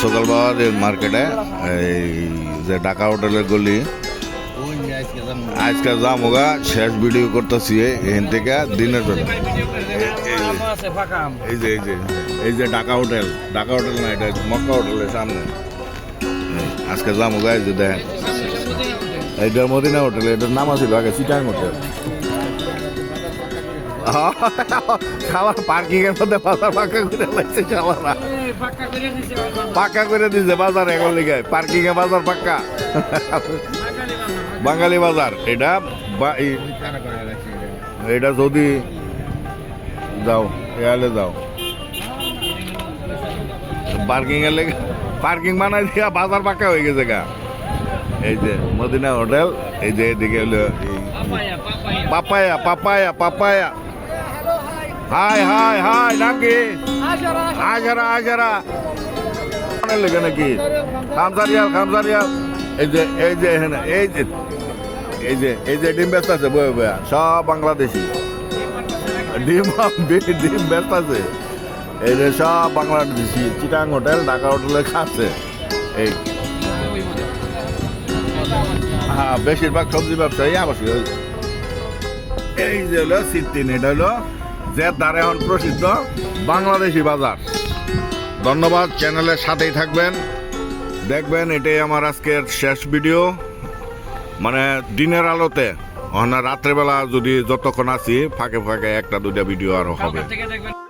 সকালবেলা মার্কেটে এই যে ঢাকা হোটেলের গলি আজকে যামোগা শেষ ভিডিও করতেছি এখান থেকে দিনের বেলা। এই যে ঢাকা হোটেল না, এটা মক্কা হোটেলের সামনে। আজকে যামোগা এই যে দেখেন, এইটা মদিনা হোটেল, এটার নাম আছিল আগে চিটাং হোটেল। খাবার পার্কিং এর মধ্যে বাজার পাক্কা করে লাগছে, খাবার পাক্কা করে দিছে বাজার এখন লিখে পার্কিং এ বাজার পাক্কা। বাঙালি বাজার এটা এটা যদি যাও এলে যাও পার্কিং এর লেগে পার্কিং বানাই দিয়া বাজার পাক্কা হয়ে গেছে গা। এই যে মদিনা হোটেল, এই যে এদিকে হলো papaya papaya papaya. High high high, নাম কি? আজারা আজারা লেগে নাকি খামসারিয়াল। এই যে এই যে এই যে এই যে এই যে ডিম ব্যস্ত আছে বয়ে বয়া, সব বাংলাদেশি ডিম ডিম ব্যস্ত আছে। এই যে সব বাংলাদেশি চিটাং হোটেল ঢাকা হোটেলে খাচ্ছে। এই হ্যাঁ, বেশিরভাগ সবজি ব্যবসায়ী আবাসিক। এই যে হলো সিদ্দিন, এটা হলো যে দ্বারা এখন প্রসিদ্ধ বাংলাদেশি বাজার। ধন্যবাদ, চ্যানেলের সাথেই থাকবেন, দেখবেন। এটাই আমার আজকের শেষ ভিডিও, মানে দিনের আলোতে। রাত্রেবেলা যদি যতক্ষণ আছি ফাঁকে ফাঁকে একটা দুইটা ভিডিও আরো হবে।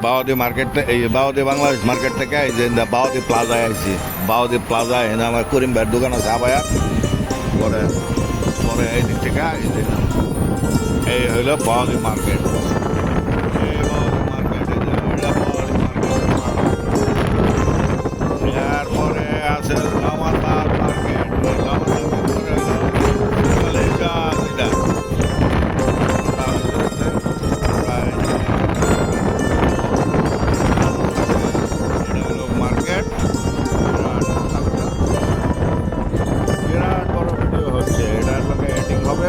বাওয়াদি মার্কেট, এই বাওয়াদি বাংলাদেশ মার্কেট থেকে এই যে বাওয়াদি প্লাজায় আইছি। বাওয়াদি প্লাজায় এনে আমার করিম ভাইয়ের দোকান আছে আবায়া, পরে পরে এই দিক থেকে এই হইল বাওয়াদি মার্কেট। এরপরে আছে লামাতার মার্কেট। মার্কেট বিরাট বড় ভিডিও হচ্ছে, এটার সঙ্গে এডিটিং হবে।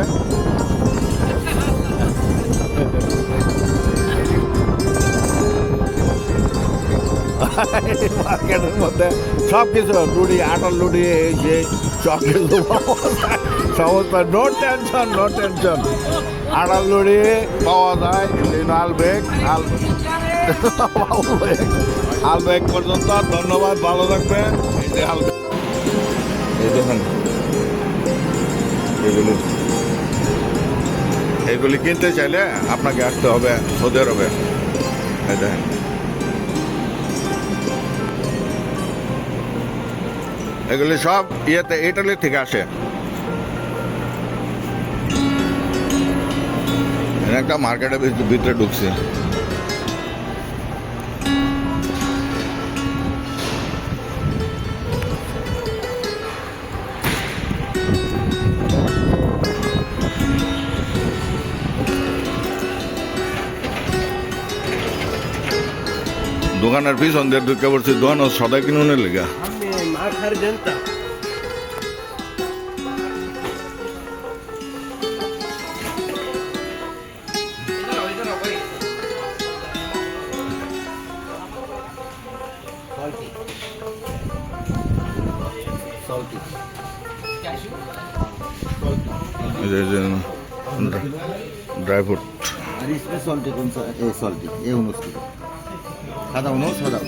মার্কেটের মধ্যে সব কিছু লুডি, আটার লুডি, এই যে সব কিছু সমস্ত। নো টেনশন নো টেনশন, আটার লুডি পাওয়া যায়। আলবেগ আলবেগ পর্যন্ত। ধন্যবাদ, ভালো থাকবেন। এই যে আলবেগ, এই দেখেন এগুলি কিনতে চাইলে আপনাকে আসতে হবে সৌদি আরবে। এই দেখেন, এগুলি সব ইয়েতে ইটালি থেকে আসে। একটা মার্কেটের ভিতরে ঢুকছে। দোকানের পিছন দিয়ে ঢুকে পড়ছি, দোকান সদাই কিনুনের লেগা। ड्राई फ्रूट इसमें सॉल्टी कौन सा? सॉल्टी ये उन्नीस की सादा उन्नीस सादा।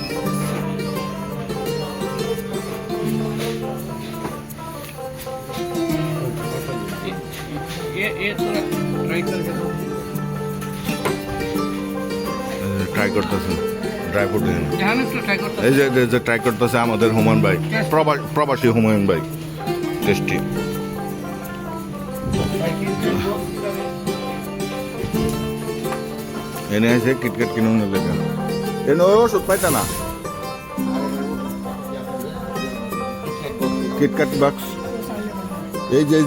ये थोड़ा ट्राई करके ট্রাই করতেছে ড্রাই ফ্রুট। জানেন একটু ট্রাই করতে। এই যে ট্রাই করতেছে আমাদের হুমায়ুন ভাই, প্রবাসী হুমায়ুন ভাই। টেস্টি। এনে আছে কিটক্যাট কিনুন লেগে। এনে ওষুধ পাইতা না, কিটক্যাট বক্স। এই যে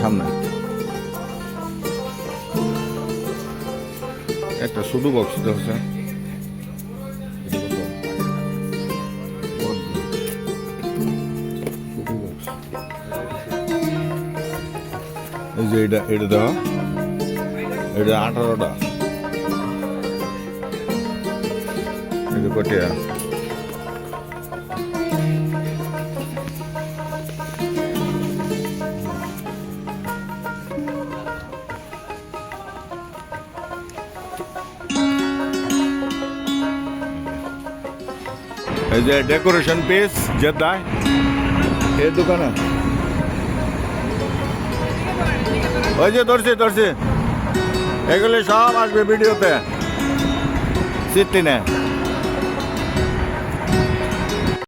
সামনে একটা শুধু বক্স দেখছে। এই যে এটা দাও, এটা 18টা। এটা কটিয়া এই যে ডেকোরেশন পিস জেদ্দায় এই দোকানে ওই যে ধরছি এগুলি সব আসবে ভিডিওতে সিদ্দিনে